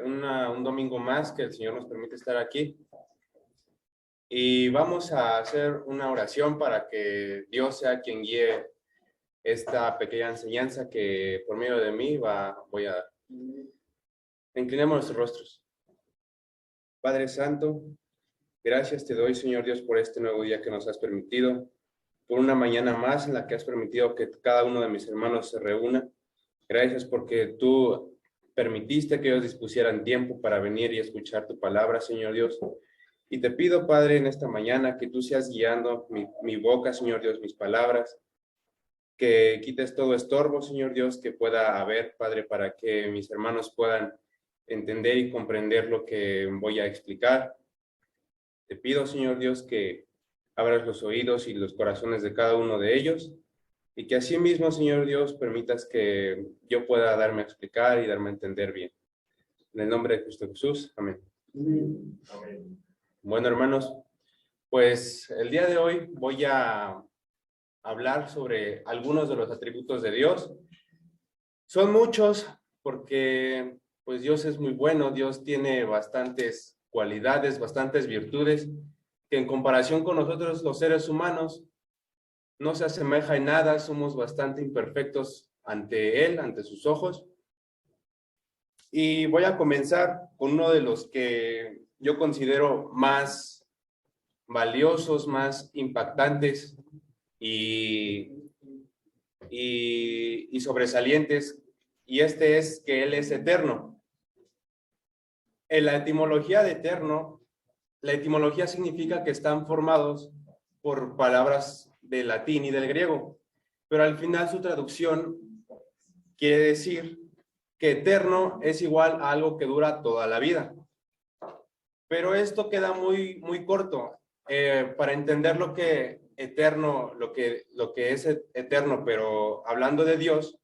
un domingo más que el Señor nos permite estar aquí. Y vamos a hacer una oración para que Dios sea quien guíe esta pequeña enseñanza que por medio de mí voy a dar. Inclinemos nuestros rostros. Padre Santo, gracias te doy, Señor Dios, por este nuevo día que nos has permitido, por una mañana más en la que has permitido que cada uno de mis hermanos se reúna. Gracias porque tú permitiste que ellos dispusieran tiempo para venir y escuchar tu palabra, Señor Dios. Y te pido, Padre, en esta mañana que tú seas guiando mi boca, Señor Dios, mis palabras, que quites todo estorbo, Señor Dios, que pueda haber, Padre, para que mis hermanos puedan entender y comprender lo que voy a explicar. Te pido, Señor Dios, que abras los oídos y los corazones de cada uno de ellos y que así mismo, Señor Dios, permitas que yo pueda darme a explicar y darme a entender bien. En el nombre de Cristo Jesús. Amén. Amén. Bueno, hermanos, pues el día de hoy voy a hablar sobre algunos de los atributos de Dios. Son muchos porque pues Dios es muy bueno, Dios tiene bastantes cualidades, bastantes virtudes que en comparación con nosotros los seres humanos no se asemeja en nada, somos bastante imperfectos ante Él, ante sus ojos. Y voy a comenzar con uno de los que yo considero más valiosos, más impactantes y sobresalientes, y este es que Él es eterno. En la etimología de eterno, la etimología significa que están formados por palabras del latín y del griego, pero al final su traducción quiere decir que eterno es igual a algo que dura toda la vida. Pero esto queda muy corto. Para entender lo que eterno, lo que es eterno, pero hablando de Dios,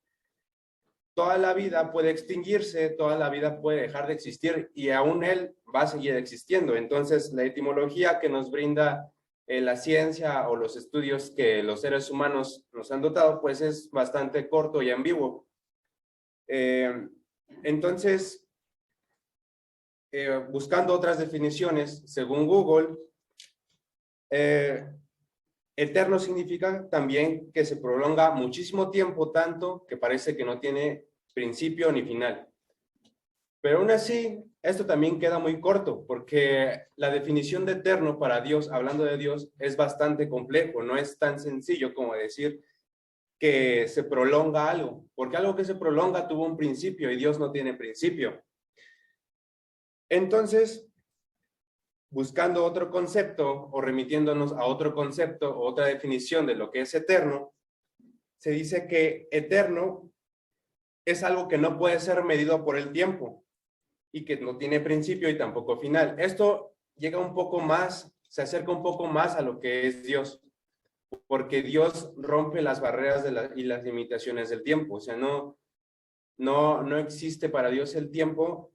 toda la vida puede extinguirse, toda la vida puede dejar de existir y aún Él va a seguir existiendo. Entonces, la etimología que nos brinda la ciencia o los estudios que los seres humanos nos han dotado, pues es bastante corto y ambiguo. Entonces, buscando otras definiciones, según Google, eterno significa también que se prolonga muchísimo tiempo, tanto que parece que no tiene principio ni final. Pero aún así, esto también queda muy corto, porque la definición de eterno para Dios, hablando de Dios, es bastante complejo, no es tan sencillo como decir que se prolonga algo, porque algo que se prolonga tuvo un principio y Dios no tiene principio. Entonces, buscando otro concepto o remitiéndonos a otro concepto o otra definición de lo que es eterno, se dice que eterno es algo que no puede ser medido por el tiempo y que no tiene principio y tampoco final. Esto llega un poco más, se acerca un poco más a lo que es Dios, porque Dios rompe las barreras y las limitaciones del tiempo. O sea, no existe para Dios el tiempo,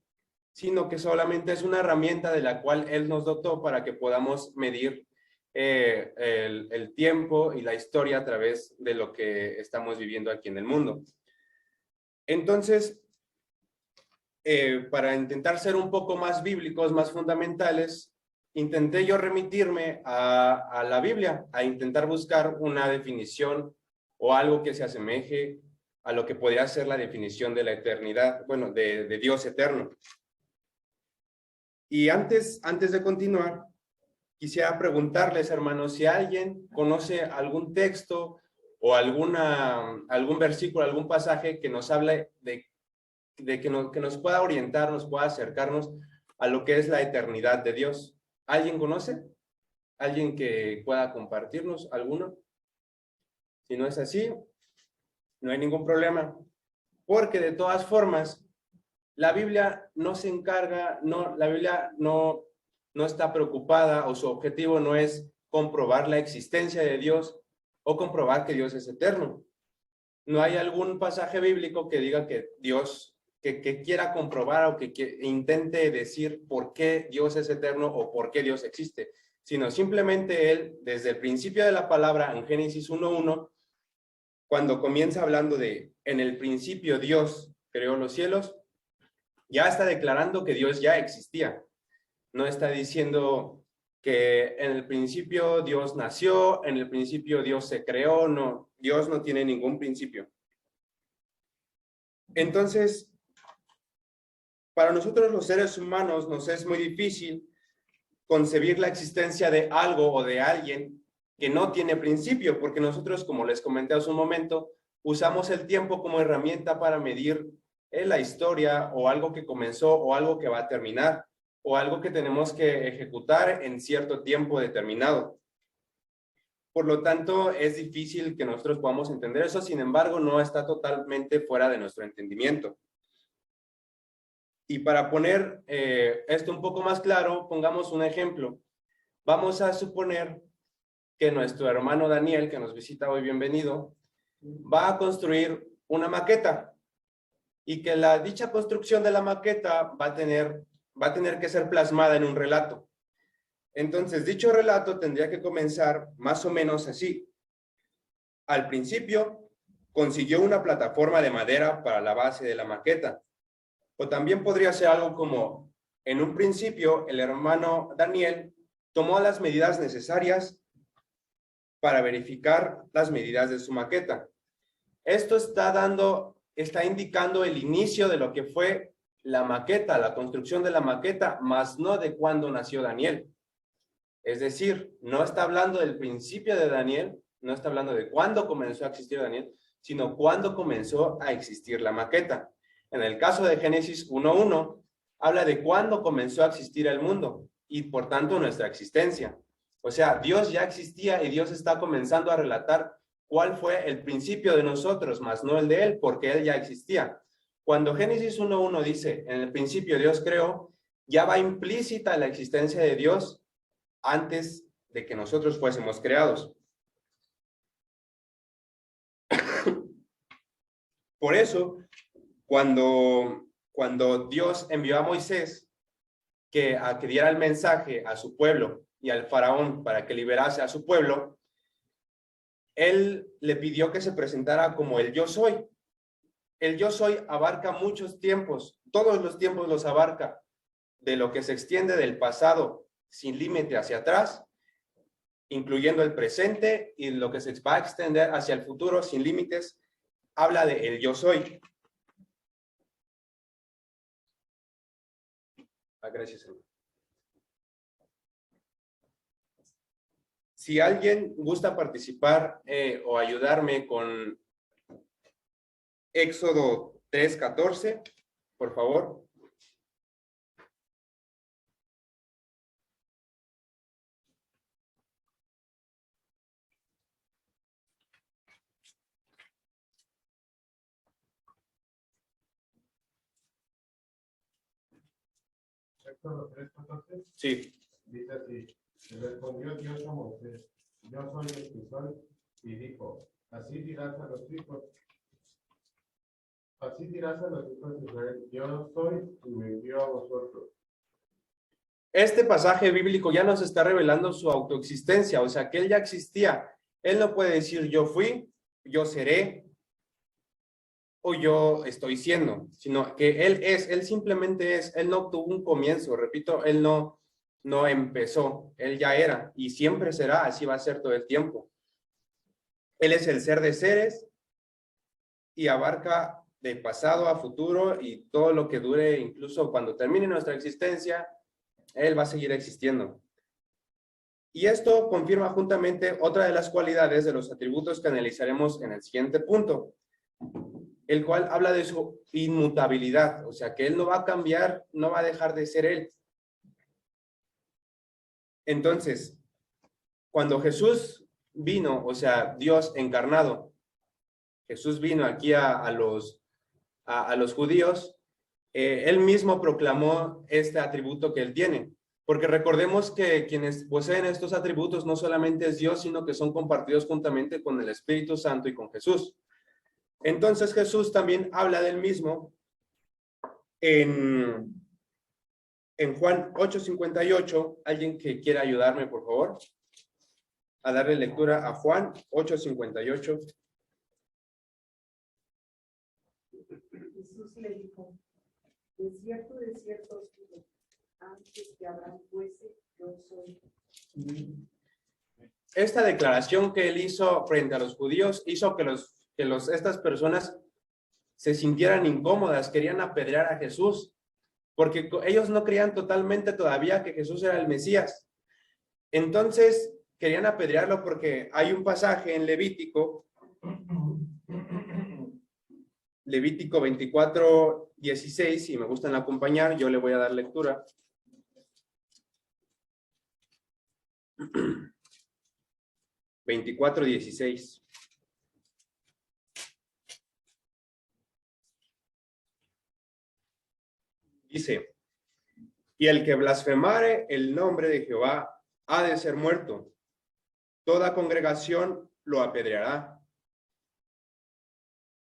sino que solamente es una herramienta de la cual Él nos dotó para que podamos medir el tiempo y la historia a través de lo que estamos viviendo aquí en el mundo. Entonces, para intentar ser un poco más bíblicos, más fundamentales, intenté yo remitirme a la Biblia, a intentar buscar una definición o algo que se asemeje a lo que podría ser la definición de la eternidad, bueno, de Dios eterno. Y antes de continuar, quisiera preguntarles, hermanos, si alguien conoce algún texto o algún versículo, algún pasaje que nos hable que nos pueda orientar, nos pueda acercarnos a lo que es la eternidad de Dios. ¿Alguien conoce? ¿Alguien que pueda compartirnos alguno? Si no es así, no hay ningún problema, porque de todas formas, la Biblia no se encarga, la Biblia no está preocupada o su objetivo no es comprobar la existencia de Dios o comprobar que Dios es eterno. No hay algún pasaje bíblico que diga que Dios, que quiera comprobar o que intente decir por qué Dios es eterno o por qué Dios existe, sino simplemente Él, desde el principio de la palabra en Génesis 1:1, cuando comienza hablando de en el principio Dios creó los cielos, Ya está declarando que Dios ya existía. No está diciendo que en el principio Dios nació, en el principio Dios se creó. No, Dios no tiene ningún principio. Entonces, para nosotros los seres humanos nos es muy difícil concebir la existencia de algo o de alguien que no tiene principio, porque nosotros, como les comenté hace un momento, usamos el tiempo como herramienta para medir la historia o algo que comenzó o algo que va a terminar o algo que tenemos que ejecutar en cierto tiempo determinado. Por lo tanto, es difícil que nosotros podamos entender eso, sin embargo, no está totalmente fuera de nuestro entendimiento. Y para poner esto un poco más claro, pongamos un ejemplo. Vamos a suponer que nuestro hermano Daniel, que nos visita hoy, bienvenido, va a construir una maqueta y que dicha construcción de la maqueta va a tener que ser plasmada en un relato. Entonces, dicho relato tendría que comenzar más o menos así. Al principio, consiguió una plataforma de madera para la base de la maqueta. O también podría ser algo como, en un principio, el hermano Daniel tomó las medidas necesarias para verificar las medidas de su maqueta. Esto está indicando el inicio de lo que fue la maqueta, la construcción de la maqueta, más no de cuándo nació Daniel. Es decir, no está hablando del principio de Daniel, no está hablando de cuándo comenzó a existir Daniel, sino cuándo comenzó a existir la maqueta. En el caso de Génesis 1:1, habla de cuándo comenzó a existir el mundo y por tanto nuestra existencia. O sea, Dios ya existía y Dios está comenzando a relatar cuál fue el principio de nosotros, más no el de Él, porque Él ya existía. Cuando Génesis 1:1 dice, en el principio Dios creó, ya va implícita la existencia de Dios antes de que nosotros fuésemos creados. Por eso, cuando Dios envió a Moisés que diera el mensaje a su pueblo y al faraón para que liberase a su pueblo, él le pidió que se presentara como el yo soy. El yo soy abarca muchos tiempos, todos los tiempos los abarca, de lo que se extiende del pasado sin límite hacia atrás, incluyendo el presente, y lo que se va a extender hacia el futuro sin límites, habla de el yo soy. Gracias, hermano. Si alguien gusta participar o ayudarme con Éxodo 3:14, por favor. Éxodo 3:14. Sí. Dice así: y respondió Dios a Moisés: yo soy el que soy, y dijo: así dirás a los hijos de Israel, yo soy, y me envió a vosotros. Este pasaje bíblico ya nos está revelando su autoexistencia, o sea, que él ya existía. Él no puede decir yo fui, yo seré, o yo estoy siendo, sino que él simplemente es, él no tuvo un comienzo, repito, él no empezó, él ya era y siempre será, así va a ser todo el tiempo. Él es el ser de seres y abarca de pasado a futuro y todo lo que dure, incluso cuando termine nuestra existencia, él va a seguir existiendo. Y esto confirma juntamente otra de las cualidades de los atributos que analizaremos en el siguiente punto, el cual habla de su inmutabilidad, o sea, que él no va a cambiar, no va a dejar de ser él. Entonces, cuando Jesús vino, o sea, Dios encarnado, Jesús vino aquí a los judíos, él mismo proclamó este atributo que él tiene, porque recordemos que quienes poseen estos atributos no solamente es Dios, sino que son compartidos juntamente con el Espíritu Santo y con Jesús. Entonces Jesús también habla del mismo en Juan 8:58. ¿Alguien que quiera ayudarme, por favor, a darle lectura a Juan 8:58? Jesús le dijo: de cierto os digo, antes que Abraham fuese, yo soy. Esta declaración que él hizo frente a los judíos hizo que estas personas se sintieran incómodas, querían apedrear a Jesús, porque ellos no creían totalmente todavía que Jesús era el Mesías. Entonces querían apedrearlo porque hay un pasaje en Levítico 24:16, si me gustan acompañar, yo le voy a dar lectura. (24:16) dice: y el que blasfemare el nombre de Jehová ha de ser muerto. Toda congregación lo apedreará.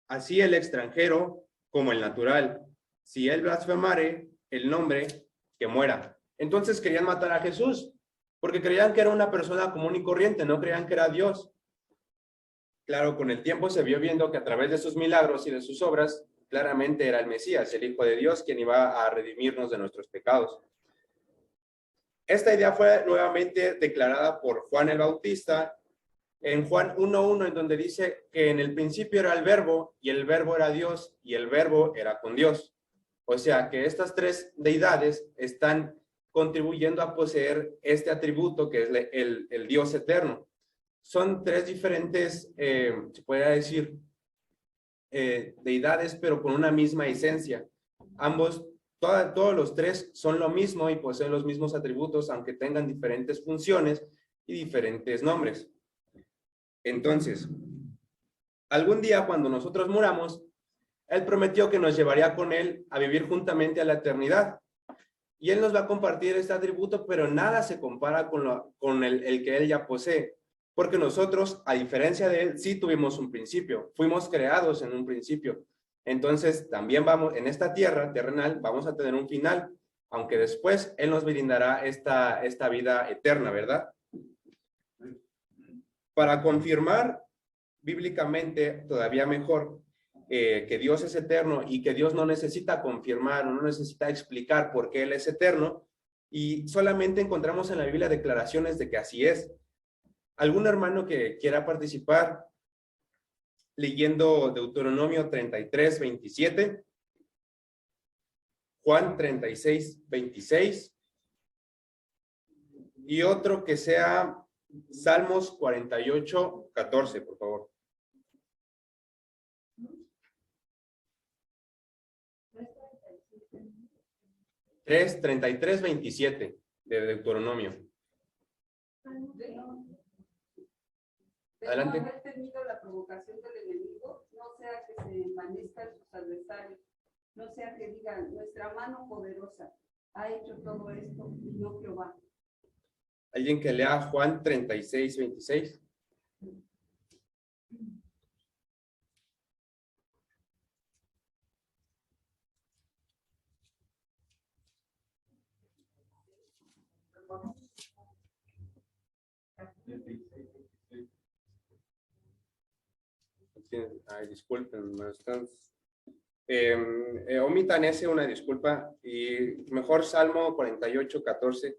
Así el extranjero como el natural. Si él blasfemare el nombre, que muera. Entonces querían matar a Jesús, porque creían que era una persona común y corriente, no creían que era Dios. Claro, con el tiempo se vio viendo que a través de sus milagros y de sus obras, claramente era el Mesías, el Hijo de Dios, quien iba a redimirnos de nuestros pecados. Esta idea fue nuevamente declarada por Juan el Bautista en Juan 1:1, en donde dice que en el principio era el Verbo, y el Verbo era Dios, y el Verbo era con Dios. O sea que estas tres deidades están contribuyendo a poseer este atributo que es el Dios eterno. Son tres diferentes, se podría decir, deidades, pero con una misma esencia. Todos los tres son lo mismo y poseen los mismos atributos, aunque tengan diferentes funciones y diferentes nombres. Entonces, algún día cuando nosotros muramos, Él prometió que nos llevaría con Él a vivir juntamente a la eternidad. Y Él nos va a compartir este atributo, pero nada se compara con el que Él ya posee. Porque nosotros, a diferencia de Él, sí tuvimos un principio. Fuimos creados en un principio. Entonces, también vamos, en esta tierra terrenal, vamos a tener un final. Aunque después Él nos brindará esta vida eterna, ¿verdad? Para confirmar bíblicamente, todavía mejor, que Dios es eterno y que Dios no necesita confirmar o no necesita explicar por qué Él es eterno, y solamente encontramos en la Biblia declaraciones de que así es. ¿Algún hermano que quiera participar leyendo Deuteronomio 33:27, Juan 36:26 y otro que sea Salmos 48:14, por favor? 33:27 de Deuteronomio. Adelante. De no haber tenido la provocación del enemigo, no sea que se envanezcan sus adversarios, no sea que digan, nuestra mano poderosa ha hecho todo esto y no Jehová. ¿Alguien que lea Juan 36:26? Ay, disculpen, no están. Omitan ese, una disculpa, y mejor Salmo 48:14.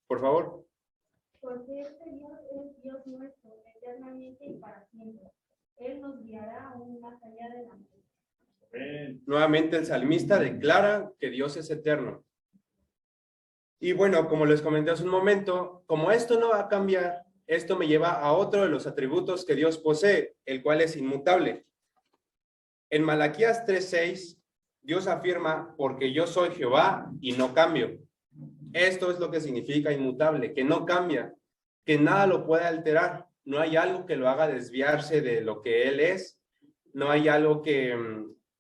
Por favor. Porque este Dios es Dios nuestro, eternamente y para siempre. Él nos guiará aún más allá de la muerte. Nuevamente el salmista declara que Dios es eterno. Y bueno, como les comenté hace un momento, como esto no va a cambiar, esto me lleva a otro de los atributos que Dios posee, el cual es inmutable. En Malaquías 3:6, Dios afirma, porque yo soy Jehová y no cambio. Esto es lo que significa inmutable, que no cambia, que nada lo puede alterar. No hay algo que lo haga desviarse de lo que Él es. No hay algo que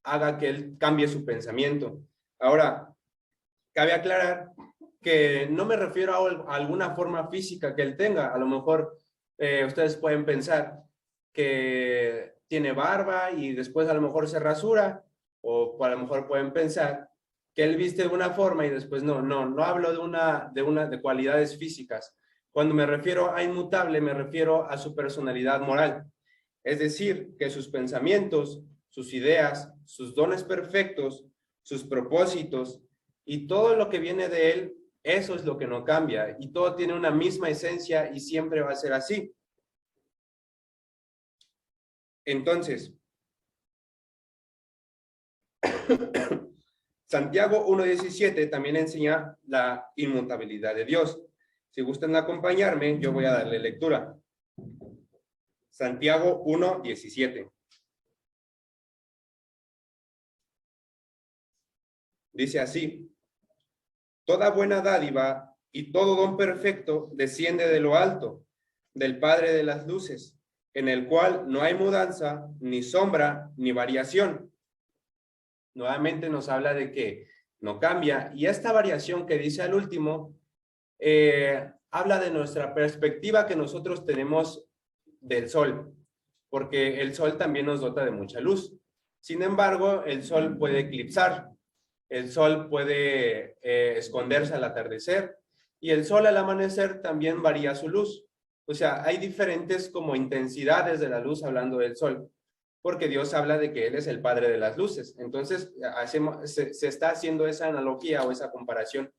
haga que Él cambie su pensamiento. Ahora, cabe aclarar que no me refiero a alguna forma física que Él tenga. A lo mejor ustedes pueden pensar que tiene barba y después a lo mejor se rasura, o a lo mejor pueden pensar que él viste de una forma y después no hablo de cualidades físicas. Cuando me refiero a inmutable, me refiero a su personalidad moral. Es decir, que sus pensamientos, sus ideas, sus dones perfectos, sus propósitos y todo lo que viene de él, eso es lo que no cambia y todo tiene una misma esencia y siempre va a ser así. Entonces, Santiago 1:17 también enseña la inmutabilidad de Dios. Si gustan acompañarme, yo voy a darle lectura. Santiago 1:17. Dice así: toda buena dádiva y todo don perfecto desciende de lo alto, del Padre de las luces, en el cual no hay mudanza, ni sombra, ni variación. Nuevamente nos habla de que no cambia, y esta variación que dice al último, habla de nuestra perspectiva que nosotros tenemos del sol, porque el sol también nos dota de mucha luz. Sin embargo, el sol puede eclipsar, el sol puede esconderse al atardecer, y el sol al amanecer también varía su luz. O sea, hay diferentes como intensidades de la luz hablando del sol, porque Dios habla de que Él es el Padre de las luces. Entonces, se está haciendo esa analogía o esa comparación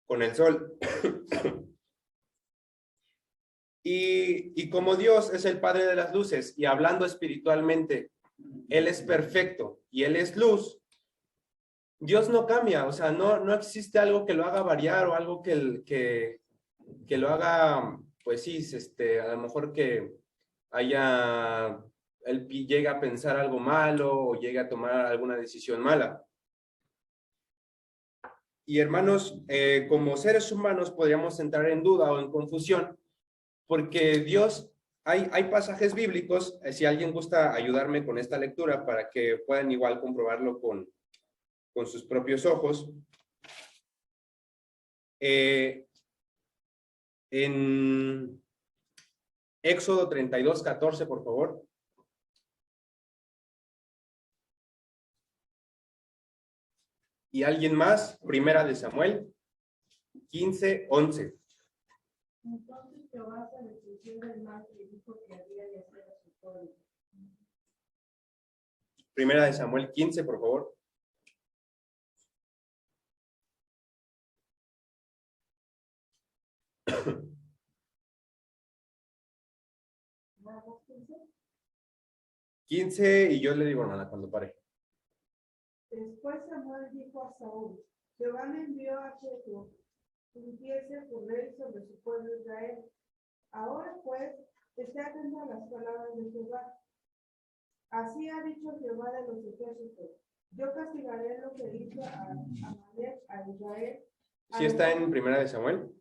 con el sol. Y como Dios es el Padre de las luces, y hablando espiritualmente, Él es perfecto y Él es luz, Dios no cambia, o sea, no existe algo que lo haga variar o algo que lo haga, pues sí, a lo mejor que él llega a pensar algo malo o llega a tomar alguna decisión mala. Y hermanos, como seres humanos podríamos entrar en duda o en confusión, porque Dios, hay pasajes bíblicos, si alguien gusta ayudarme con esta lectura para que puedan igual comprobarlo con sus propios ojos. En Éxodo 32:14, por favor. ¿Y alguien más? Primera de Samuel 15:11. Entonces Jehová se resistía del mal que dijo que había de hacer a su pueblo. Primera de Samuel 15, por favor. ¿Marcos 15? 15, y yo le digo hermana cuando pare. Después Samuel dijo a Saúl: Jehová me envió a que tú ungiese por rey sobre su pueblo Israel. Ahora pues, esté atento a las palabras de Jehová. Así ha dicho Jehová de los ejércitos: yo castigaré lo que hizo a Amalek, a Israel. ¿Sí está en Primera de Samuel?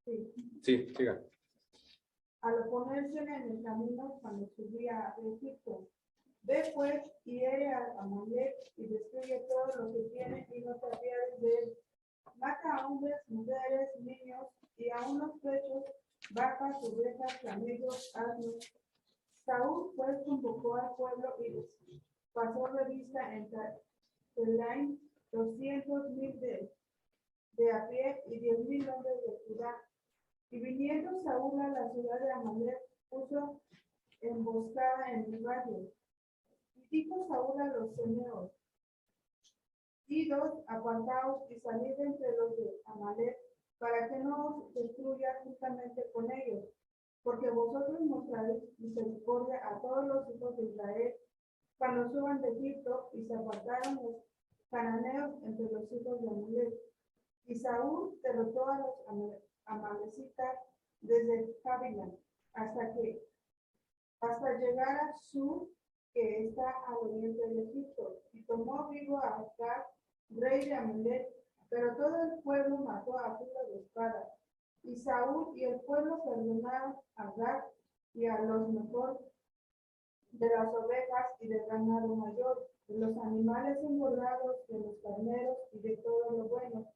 Sí. Sí, siga. Al oponérsele en el camino cuando subía a Egipto. Ve pues y hiere a Amalek y destruye todo lo que tiene y no te apiades de él. Mata a hombres, mujeres, niños y aun los pechos, vacas, ovejas, camellos, asnos. Saúl pues convocó al pueblo y les pasó revista en Telaim 200,000 de a pie y 10,000 hombres de Judá. Y viniendo Saúl a la ciudad de Amalek, puso emboscada en el valle. Y dijo Saúl a los ceneos: idos, apartaos y salid entre los de Amalek, para que no os destruya juntamente con ellos, porque vosotros mostraréis misericordia a todos los hijos de Israel cuando suban de Egipto. Y se apartaron los cananeos entre los hijos de Amalek. Y Saúl derrotó a los amalecitas desde Javilán hasta llegar a Sur, que está al oriente de Egipto, y tomó vivo a Agag, rey de Amalek, pero todo el pueblo mató a filo de espada. Y Saúl y el pueblo perdonaron a Agag y a los mejor de las ovejas y del ganado mayor, de los animales engordados, de los carneros y de todo lo bueno.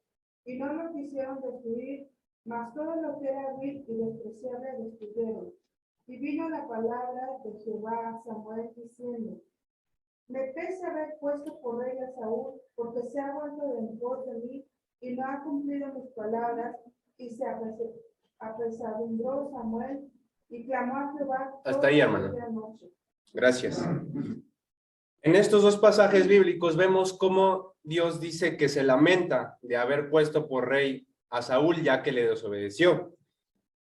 Y no lo quisieron destruir, mas todo lo que era vil y despreciable destruyeron. Y vino la palabra de Jehová a Samuel diciendo: Me pesa haber puesto por rey a Saúl, porque se ha vuelto de pos de mí y no ha cumplido mis palabras, y se apesadumbró Samuel y clamó a Jehová Hasta ahí, toda hermano. aquella noche. Gracias. En estos dos pasajes bíblicos vemos cómo Dios dice que se lamenta de haber puesto por rey a Saúl ya que le desobedeció.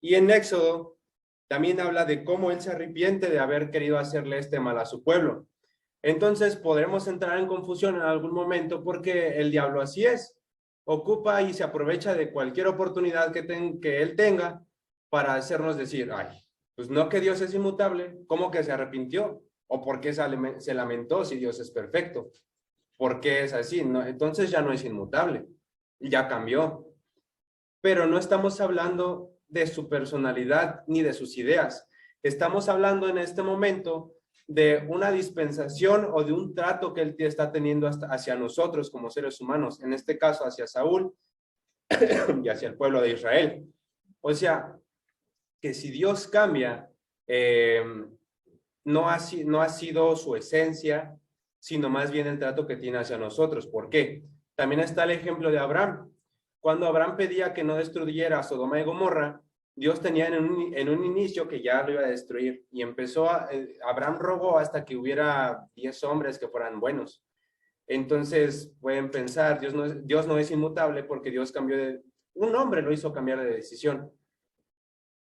Y en Éxodo también habla de cómo él se arrepiente de haber querido hacerle este mal a su pueblo. Entonces podremos entrar en confusión en algún momento porque el diablo así es. Ocupa y se aprovecha de cualquier oportunidad que él tenga para hacernos decir, ay, pues no que Dios es inmutable, ¿cómo que se arrepintió? ¿O por qué se lamentó si Dios es perfecto? ¿Por qué es así? No, entonces ya no es inmutable, ya cambió. Pero no estamos hablando de su personalidad ni de sus ideas. Estamos hablando en este momento de una dispensación o de un trato que él está teniendo hacia nosotros como seres humanos, en este caso hacia Saúl y hacia el pueblo de Israel. O sea, que si Dios cambia, no ha sido su esencia, sino más bien el trato que tiene hacia nosotros. ¿Por qué? También está el ejemplo de Abraham. Cuando Abraham pedía que no destruyera a Sodoma y Gomorra, Dios tenía en un inicio que ya lo iba a destruir y Abraham rogó hasta que hubiera 10 hombres que fueran buenos. Entonces pueden pensar, Dios no es inmutable porque Dios un hombre lo hizo cambiar de decisión.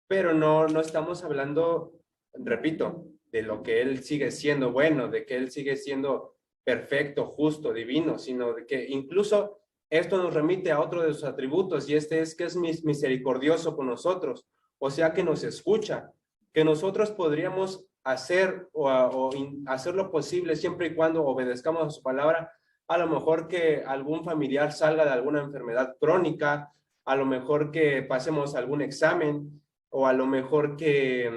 Pero no estamos hablando, repito, de lo que él sigue siendo bueno, de que él sigue siendo perfecto, justo, divino, sino de que incluso esto nos remite a otro de sus atributos, y este es que es misericordioso con nosotros, o sea que nos escucha, que nosotros podríamos hacer hacer lo posible siempre y cuando obedezcamos a su palabra. A lo mejor que algún familiar salga de alguna enfermedad crónica, a lo mejor que pasemos algún examen, o a lo mejor que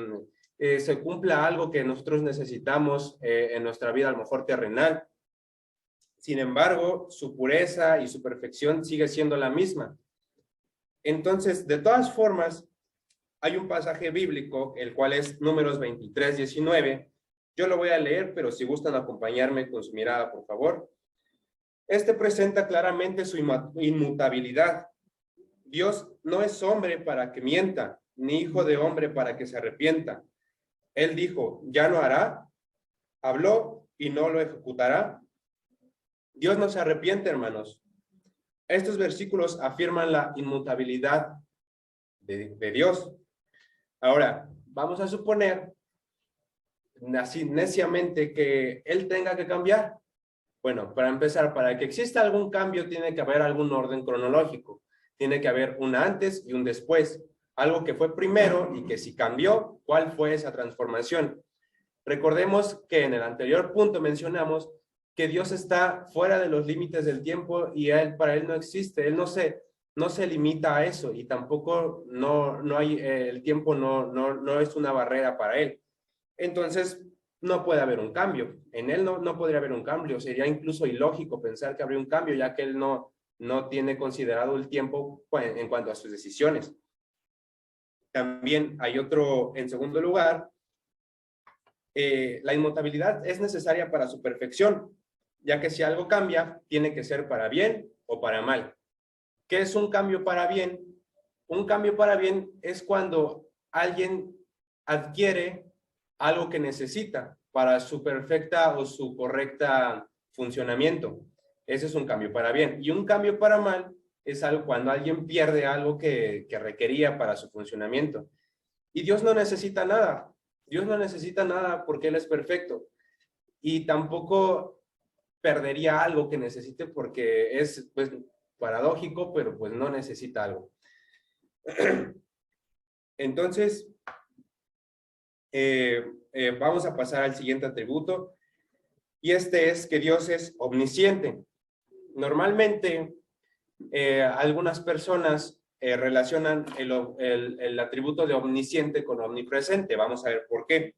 se cumpla algo que nosotros necesitamos en nuestra vida, a lo mejor terrenal. Sin embargo, su pureza y su perfección sigue siendo la misma. Entonces, de todas formas, hay un pasaje bíblico, el cual es Números 23:19. Yo lo voy a leer, pero si gustan acompañarme con su mirada, por favor. Este presenta claramente su inmutabilidad. Dios no es hombre para que mienta, ni hijo de hombre para que se arrepienta. Él dijo, ya no hará, habló y no lo ejecutará. Dios no se arrepiente, hermanos. Estos versículos afirman la inmutabilidad de Dios. Ahora, vamos a suponer, así neciamente, que Él tenga que cambiar. Bueno, para empezar, para que exista algún cambio, tiene que haber algún orden cronológico. Tiene que haber un antes y un después. Algo que fue primero y que si cambió, ¿cuál fue esa transformación? Recordemos que en el anterior punto mencionamos que Dios está fuera de los límites del tiempo y para Él no existe. Él no se limita a eso, y tampoco no hay, el tiempo no es una barrera para Él. Entonces, no puede haber un cambio. En Él no podría haber un cambio. Sería incluso ilógico pensar que habría un cambio, ya que Él no tiene considerado el tiempo en cuanto a sus decisiones. También hay otro, en segundo lugar, la inmutabilidad es necesaria para su perfección, ya que si algo cambia, tiene que ser para bien o para mal. ¿Qué es un cambio para bien? Un cambio para bien es cuando alguien adquiere algo que necesita para su perfecta o su correcta funcionamiento. Ese es un cambio para bien. Y un cambio para mal es algo cuando alguien pierde algo que requería para su funcionamiento. Y Dios no necesita nada. Dios no necesita nada porque Él es perfecto. Y tampoco perdería algo que necesite porque es, pues, paradójico, pero pues no necesita algo. Entonces, vamos a pasar al siguiente atributo, y este es que Dios es omnisciente. Normalmente, algunas personas relacionan el atributo de omnisciente con omnipresente. Vamos a ver por qué.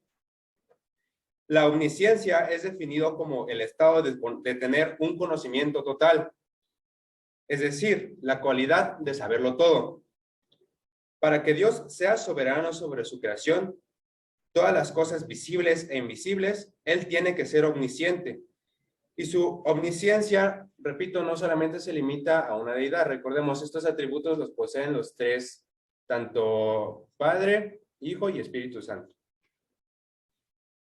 La omnisciencia es definido como el estado de tener un conocimiento total, es decir, la cualidad de saberlo todo. Para que Dios sea soberano sobre su creación, todas las cosas visibles e invisibles, Él tiene que ser omnisciente. Y su omnisciencia, repito, no solamente se limita a una deidad. Recordemos, estos atributos los poseen los tres, tanto Padre, Hijo y Espíritu Santo.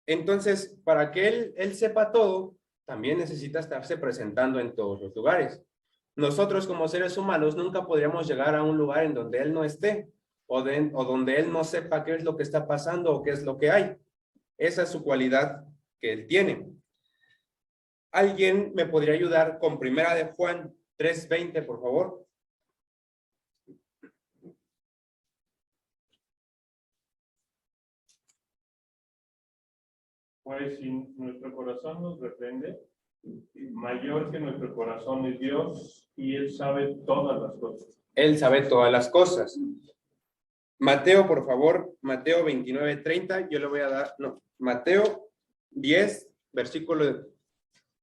Entonces, para que él sepa todo, también necesita estarse presentando en todos los lugares. Nosotros como seres humanos nunca podríamos llegar a un lugar en donde Él no esté o donde Él no sepa qué es lo que está pasando o qué es lo que hay. Esa es su cualidad que Él tiene. ¿Alguien me podría ayudar con 1 de Juan 3:20, por favor? Pues si nuestro corazón nos reprende, mayor que nuestro corazón es Dios y Él sabe todas las cosas. Él sabe todas las cosas. Mateo, por favor, Mateo 29:30, yo le voy a dar, no, Mateo 10, versículo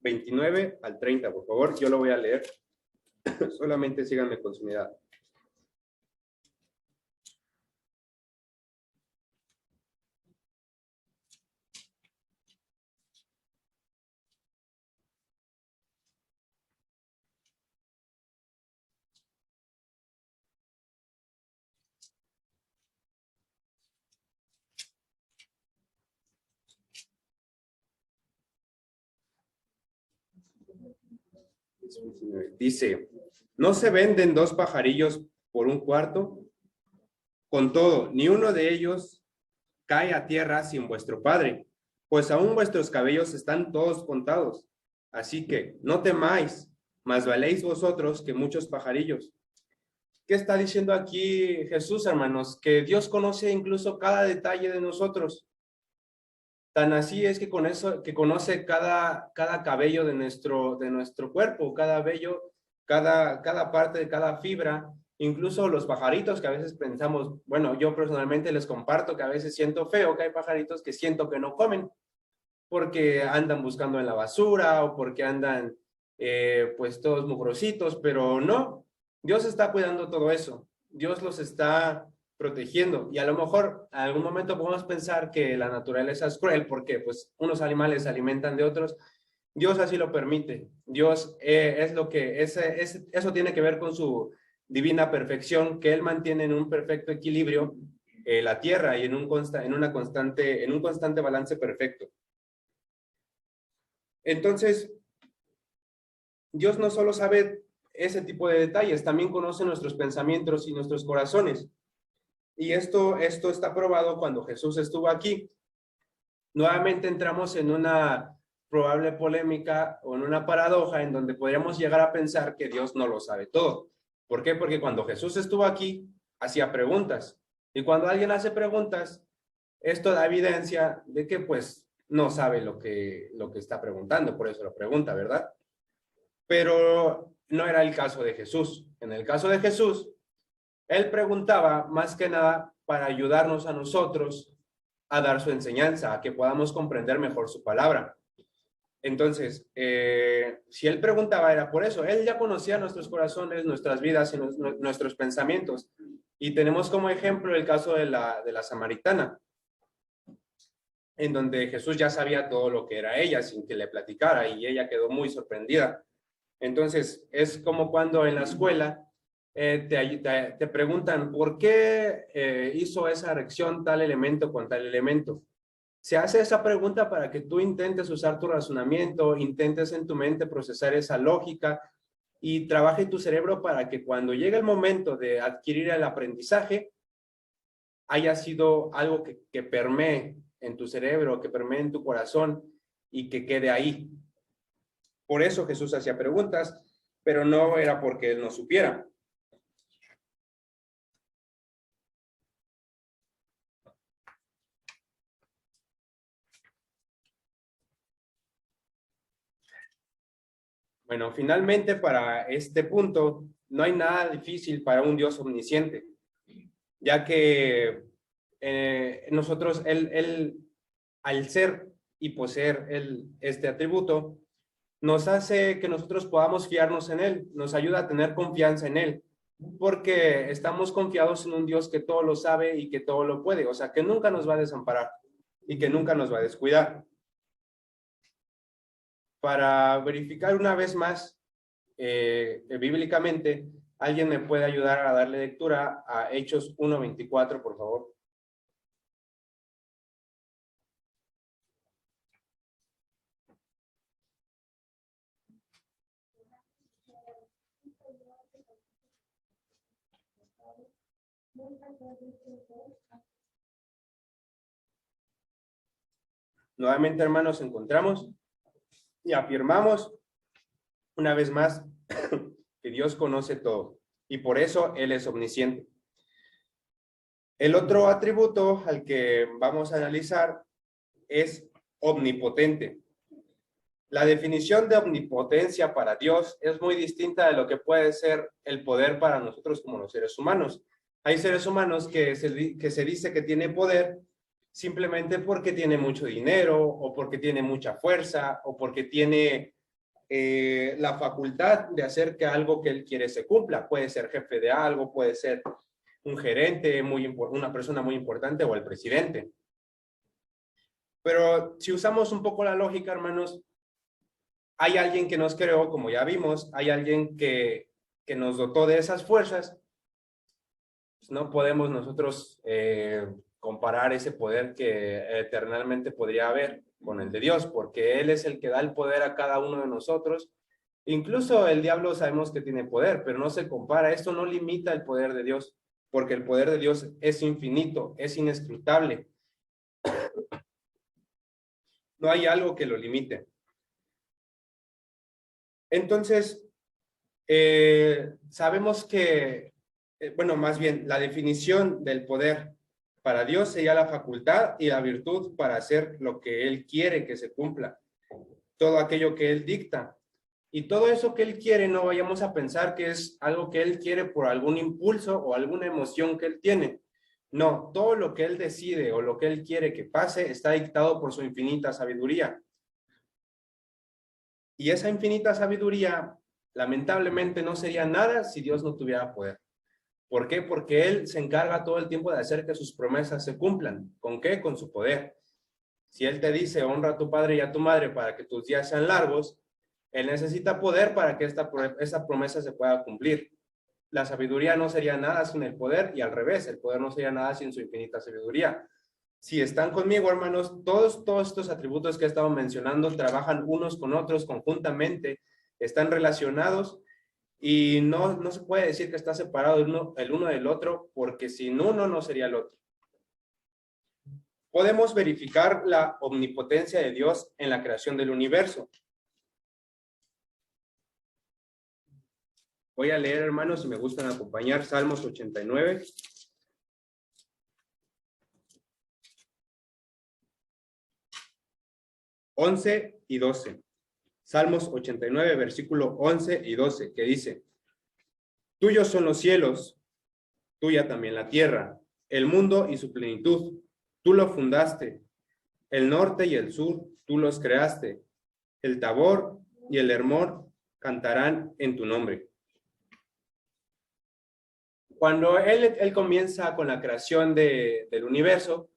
29 al 30, por favor, yo lo voy a leer. Solamente síganme con su unidad. Dice, ¿no se venden 2 pajarillos por un cuarto? Con todo, ni uno de ellos cae a tierra sin vuestro Padre, pues aún vuestros cabellos están todos contados. Así que no temáis, más valéis vosotros que muchos pajarillos. ¿Qué está diciendo aquí Jesús, hermanos? Que Dios conoce incluso cada detalle de nosotros. Tan así es que con eso, que conoce cada cabello de nuestro cuerpo, cada vello, cada parte de cada fibra, incluso los pajaritos que a veces pensamos, bueno, yo personalmente les comparto que a veces siento feo que hay pajaritos que siento que no comen, porque andan buscando en la basura o porque andan pues todos mugrositos, pero no, Dios está cuidando todo eso, Dios los está protegiendo, y a lo mejor en algún momento podemos pensar que la naturaleza es cruel porque pues unos animales se alimentan de otros. Dios así lo permite. Dios es lo que eso tiene que ver con su divina perfección, que Él mantiene en un perfecto equilibrio la tierra y en un constante balance perfecto. Entonces, Dios no solo sabe ese tipo de detalles, también conoce nuestros pensamientos y nuestros corazones. Y esto está probado cuando Jesús estuvo aquí. Nuevamente entramos en una probable polémica o en una paradoja en donde podríamos llegar a pensar que Dios no lo sabe todo. ¿Por qué? Porque cuando Jesús estuvo aquí, hacía preguntas. Y cuando alguien hace preguntas, esto da evidencia de que pues no sabe lo que está preguntando, por eso lo pregunta, ¿verdad? Pero no era el caso de Jesús. En el caso de Jesús, Él preguntaba más que nada para ayudarnos a nosotros a dar su enseñanza, a que podamos comprender mejor su palabra. Entonces, si Él preguntaba era por eso. Él ya conocía nuestros corazones, nuestras vidas y nuestros pensamientos. Y tenemos como ejemplo el caso de la samaritana, en donde Jesús ya sabía todo lo que era ella sin que le platicara y ella quedó muy sorprendida. Entonces, es como cuando en la escuela te preguntan ¿por qué hizo esa reacción tal elemento con tal elemento? Se hace esa pregunta para que tú intentes usar tu razonamiento, intentes en tu mente procesar esa lógica y trabaje tu cerebro para que cuando llegue el momento de adquirir el aprendizaje, haya sido algo que permee en tu cerebro, que permee en tu corazón y que quede ahí. Por eso Jesús hacía preguntas, pero no era porque Él no supiera. Bueno, finalmente para este punto, no hay nada difícil para un Dios omnisciente, ya que nosotros, Él, al ser y poseer este atributo, nos hace que nosotros podamos fiarnos en Él, nos ayuda a tener confianza en Él, porque estamos confiados en un Dios que todo lo sabe y que todo lo puede, o sea, que nunca nos va a desamparar y que nunca nos va a descuidar. Para verificar una vez más, bíblicamente, ¿alguien me puede ayudar a darle lectura a Hechos 1:24, por favor? Nuevamente, hermanos, encontramos y afirmamos una vez más que Dios conoce todo y por eso Él es omnisciente. El otro atributo al que vamos a analizar es omnipotente. La definición de omnipotencia para Dios es muy distinta de lo que puede ser el poder para nosotros como los seres humanos. Hay seres humanos que se dice que tiene poder simplemente porque tiene mucho dinero o porque tiene mucha fuerza o porque tiene la facultad de hacer que algo que él quiere se cumpla. Puede ser jefe de algo, puede ser un gerente, una persona muy importante o el presidente. Pero si usamos un poco la lógica, hermanos, hay alguien que nos creó, como ya vimos, hay alguien que nos dotó de esas fuerzas. Pues no podemos nosotros comparar ese poder que eternamente podría haber con el de Dios, porque Él es el que da el poder a cada uno de nosotros. Incluso el diablo sabemos que tiene poder, pero no se compara. Esto no limita el poder de Dios, porque el poder de Dios es infinito, es inescrutable. No hay algo que lo limite. Entonces, sabemos que, bueno, más bien, la definición del poder para Dios sería la facultad y la virtud para hacer lo que Él quiere que se cumpla. Todo aquello que Él dicta. Y todo eso que Él quiere, no vayamos a pensar que es algo que Él quiere por algún impulso o alguna emoción que Él tiene. No, todo lo que Él decide o lo que Él quiere que pase está dictado por su infinita sabiduría. Y esa infinita sabiduría, lamentablemente, no sería nada si Dios no tuviera poder. ¿Por qué? Porque Él se encarga todo el tiempo de hacer que sus promesas se cumplan. ¿Con qué? Con su poder. Si Él te dice, honra a tu padre y a tu madre para que tus días sean largos, Él necesita poder para que esta promesa se pueda cumplir. La sabiduría no sería nada sin el poder y al revés, el poder no sería nada sin su infinita sabiduría. Si están conmigo, hermanos, todos estos atributos que he estado mencionando trabajan unos con otros conjuntamente, están relacionados y no se puede decir que está separado el uno del otro, porque sin uno no sería el otro. Podemos verificar la omnipotencia de Dios en la creación del universo. Voy a leer, hermanos, si me gustan acompañar, Salmos 89. (11 y 12). Salmos 89, versículo 11 y 12, que dice: Tuyos son los cielos, tuya también la tierra, el mundo y su plenitud. Tú lo fundaste. El norte y el sur, tú los creaste. El Tabor y el Hermón cantarán en tu nombre. Cuando él comienza con la creación del universo,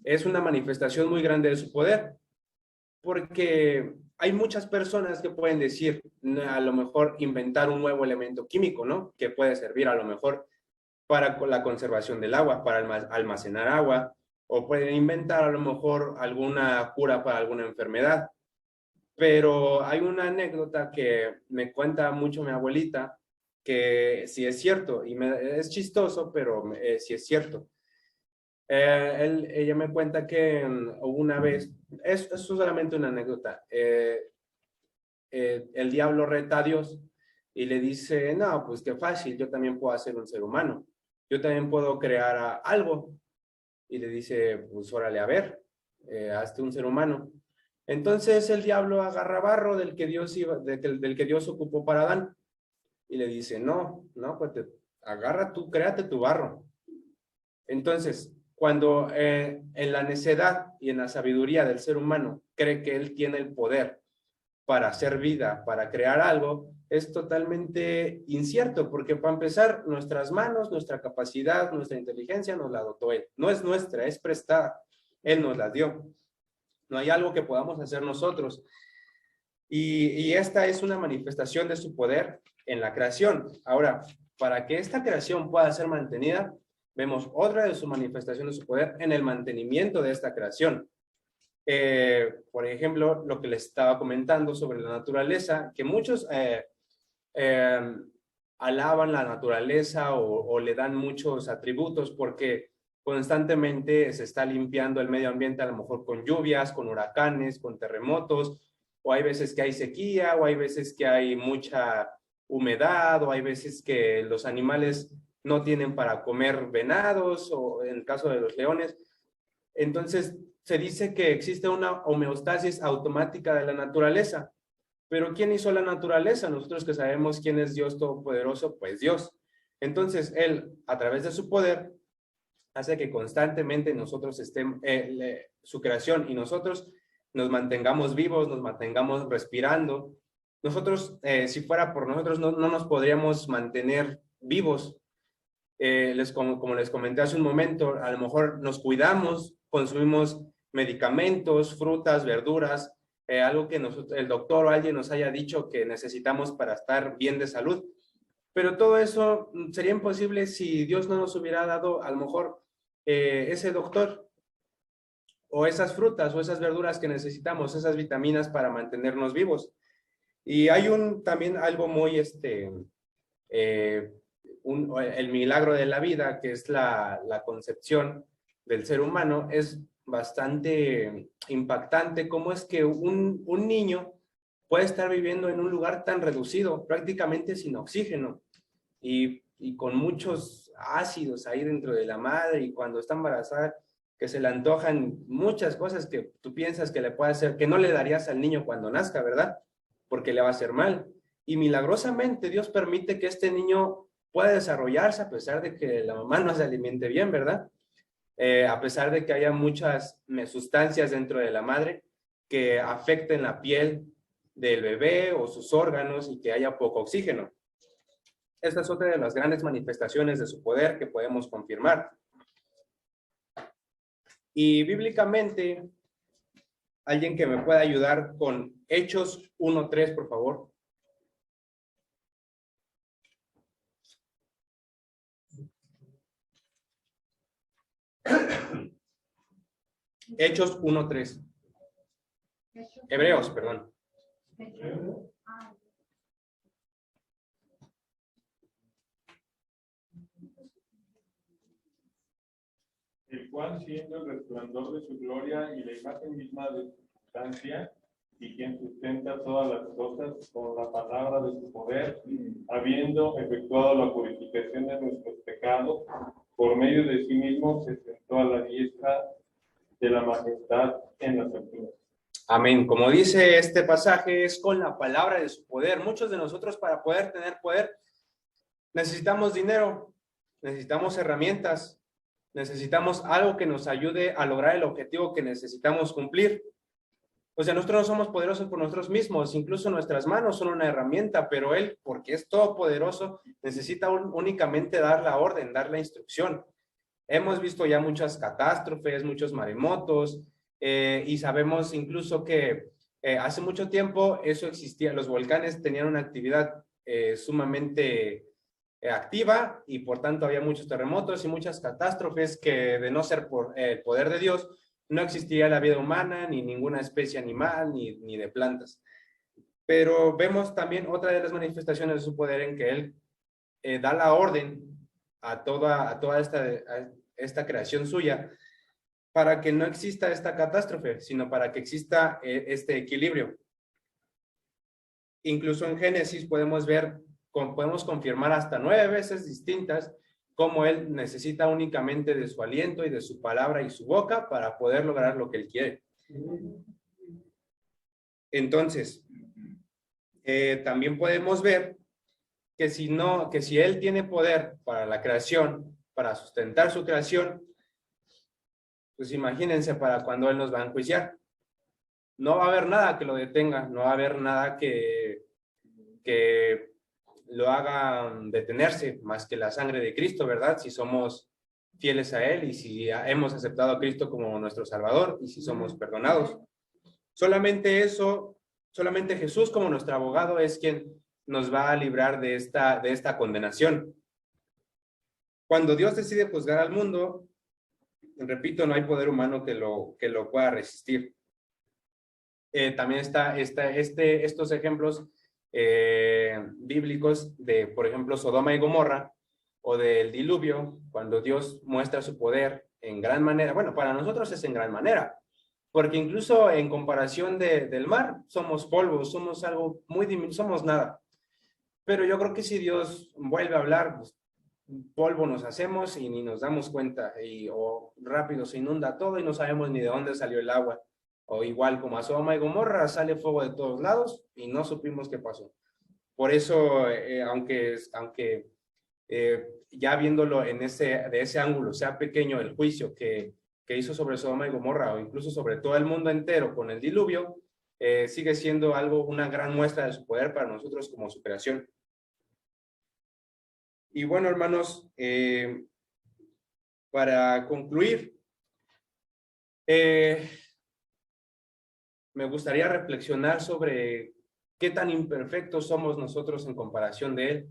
es una manifestación muy grande de su poder, porque hay muchas personas que pueden decir, a lo mejor inventar un nuevo elemento químico, ¿no? Que puede servir a lo mejor para la conservación del agua, para almacenar agua, o pueden inventar a lo mejor alguna cura para alguna enfermedad. Pero hay una anécdota que me cuenta mucho mi abuelita, que sí es cierto, y es chistoso, pero sí es cierto. Ella me cuenta que hubo una vez, es solamente una anécdota, el diablo reta a Dios y le dice, no, pues qué fácil, yo también puedo hacer un ser humano, yo también puedo crear algo. Y le dice, pues órale, a ver, hazte un ser humano. Entonces el diablo agarra barro del que Dios ocupó para Adán y le dice, no, pues agarra tú, créate tu barro. Entonces, cuando en la necedad y en la sabiduría del ser humano cree que él tiene el poder para hacer vida, para crear algo, es totalmente incierto, porque para empezar, nuestras manos, nuestra capacidad, nuestra inteligencia nos la dotó Él. No es nuestra, es prestada. Él nos la dio. No hay algo que podamos hacer nosotros. Y esta es una manifestación de su poder en la creación. Ahora, para que esta creación pueda ser mantenida, vemos otra de sus manifestaciones de su poder en el mantenimiento de esta creación. Por ejemplo, lo que les estaba comentando sobre la naturaleza, que muchos alaban la naturaleza o le dan muchos atributos porque constantemente se está limpiando el medio ambiente, a lo mejor con lluvias, con huracanes, con terremotos, o hay veces que hay sequía, o hay veces que hay mucha humedad, o hay veces que los animales no tienen para comer venados, o en el caso de los leones. Entonces, se dice que existe una homeostasis automática de la naturaleza. Pero ¿quién hizo la naturaleza? Nosotros que sabemos quién es Dios Todopoderoso, pues Dios. Entonces, Él, a través de su poder, hace que constantemente nosotros estemos, su creación y nosotros nos mantengamos vivos, nos mantengamos respirando. Nosotros, si fuera por nosotros, no nos podríamos mantener vivos. Como les comenté hace un momento, a lo mejor nos cuidamos, consumimos medicamentos, frutas, verduras, algo que el doctor o alguien nos haya dicho que necesitamos para estar bien de salud. Pero todo eso sería imposible si Dios no nos hubiera dado a lo mejor ese doctor o esas frutas o esas verduras que necesitamos, esas vitaminas para mantenernos vivos. Y hay también algo muy, el milagro de la vida, que es la concepción del ser humano. Es bastante impactante cómo es que un niño puede estar viviendo en un lugar tan reducido, prácticamente sin oxígeno y con muchos ácidos ahí dentro de la madre, y cuando está embarazada que se le antojan muchas cosas que tú piensas que le puede hacer, que no le darías al niño cuando nazca, ¿verdad? Porque le va a hacer mal. Y milagrosamente Dios permite que este niño pueda desarrollarse a pesar de que la mamá no se alimente bien, ¿verdad? A pesar de que haya muchas sustancias dentro de la madre que afecten la piel del bebé o sus órganos y que haya poco oxígeno. Esta es otra de las grandes manifestaciones de su poder que podemos confirmar. Y bíblicamente, alguien que me pueda ayudar con Hechos 1:3, por favor. Hechos 1:3. Hebreos, perdón. El cual, siendo el resplandor de su gloria y la imagen misma de su sustancia, y quien sustenta todas las cosas con la palabra de su poder, habiendo efectuado la purificación de nuestros pecados, por medio de sí mismo se sentó a la diestra de la majestad en las alturas. Amén. Como dice este pasaje, es con la palabra de su poder. Muchos de nosotros, para poder tener poder, necesitamos dinero, necesitamos herramientas, necesitamos algo que nos ayude a lograr el objetivo que necesitamos cumplir. O sea, nosotros no somos poderosos por nosotros mismos, incluso nuestras manos son una herramienta, pero Él, porque es todopoderoso, necesita únicamente dar la orden, dar la instrucción. Hemos visto ya muchas catástrofes, muchos maremotos, y sabemos incluso que hace mucho tiempo eso existía, los volcanes tenían una actividad sumamente activa, y por tanto había muchos terremotos y muchas catástrofes que, de no ser por el poder de Dios, no existiría la vida humana, ni ninguna especie animal, ni de plantas. Pero vemos también otra de las manifestaciones de su poder en que Él da la orden a toda esta creación suya, para que no exista esta catástrofe, sino para que exista este equilibrio. Incluso en Génesis podemos confirmar hasta 9 veces distintas cómo Él necesita únicamente de su aliento y de su palabra y su boca para poder lograr lo que Él quiere. Entonces, también podemos ver que si Él tiene poder para la creación, para sustentar su creación, pues imagínense para cuando Él nos va a enjuiciar. No va a haber nada que lo detenga, no va a haber nada que lo haga detenerse, más que la sangre de Cristo, ¿verdad? Si somos fieles a Él y si hemos aceptado a Cristo como nuestro Salvador y si somos perdonados. Solamente eso Solamente Jesús como nuestro abogado es quien nos va a librar de esta condenación. Cuando Dios decide juzgar al mundo, repito, no hay poder humano que lo pueda resistir. También estos ejemplos bíblicos de, por ejemplo, Sodoma y Gomorra o del diluvio, cuando Dios muestra su poder en gran manera. Bueno, para nosotros es en gran manera, porque incluso en comparación del mar, somos polvo, somos algo muy diminuto, somos nada. Pero yo creo que si Dios vuelve a hablar, pues, polvo nos hacemos y ni nos damos cuenta, o rápido se inunda todo y no sabemos ni de dónde salió el agua. O igual como a Sodoma y Gomorra, sale fuego de todos lados y no supimos qué pasó. Por eso, aunque ya viéndolo de ese ángulo, sea pequeño el juicio que hizo sobre Sodoma y Gomorra, o incluso sobre todo el mundo entero con el diluvio, sigue siendo una gran muestra de su poder para nosotros como su creación. Y bueno, hermanos, para concluir, me gustaría reflexionar sobre qué tan imperfectos somos nosotros en comparación de Él,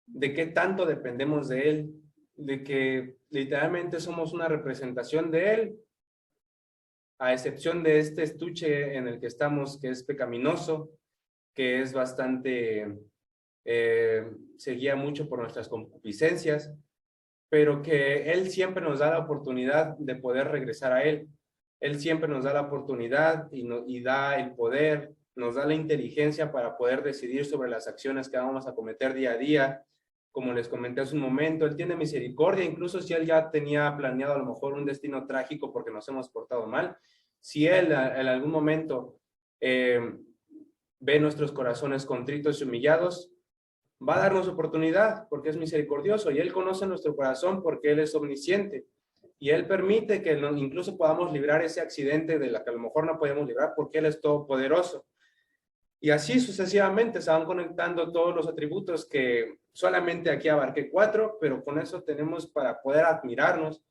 de qué tanto dependemos de Él, de que literalmente somos una representación de Él, a excepción de este estuche en el que estamos, que es pecaminoso, que es bastante, se guía mucho por nuestras concupiscencias, pero que Él siempre nos da la oportunidad de poder regresar a Él. Él siempre nos da la oportunidad y da el poder, nos da la inteligencia para poder decidir sobre las acciones que vamos a cometer día a día. Como les comenté hace un momento, Él tiene misericordia, incluso si Él ya tenía planeado a lo mejor un destino trágico porque nos hemos portado mal. Si Él en algún momento ve nuestros corazones contritos y humillados, va a darnos oportunidad porque es misericordioso y Él conoce nuestro corazón porque Él es omnisciente. Y Él permite que incluso podamos librar ese accidente de la que a lo mejor no podemos librar porque Él es todopoderoso. Y así sucesivamente se van conectando todos los atributos que solamente aquí abarqué 4, pero con eso tenemos para poder admirarnos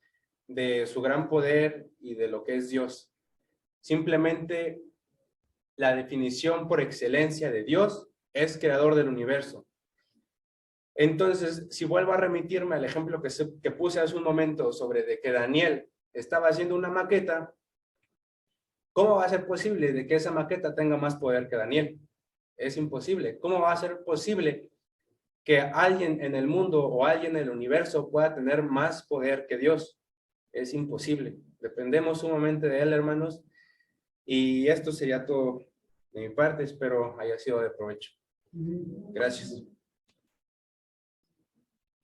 de su gran poder y de lo que es Dios. Simplemente la definición por excelencia de Dios es creador del universo. Entonces, si vuelvo a remitirme al ejemplo que puse hace un momento sobre de que Daniel estaba haciendo una maqueta, ¿cómo va a ser posible de que esa maqueta tenga más poder que Daniel? Es imposible. ¿Cómo va a ser posible que alguien en el mundo o alguien en el universo pueda tener más poder que Dios? Es imposible. Dependemos sumamente de Él, hermanos. Y esto sería todo de mi parte. Espero haya sido de provecho. Gracias.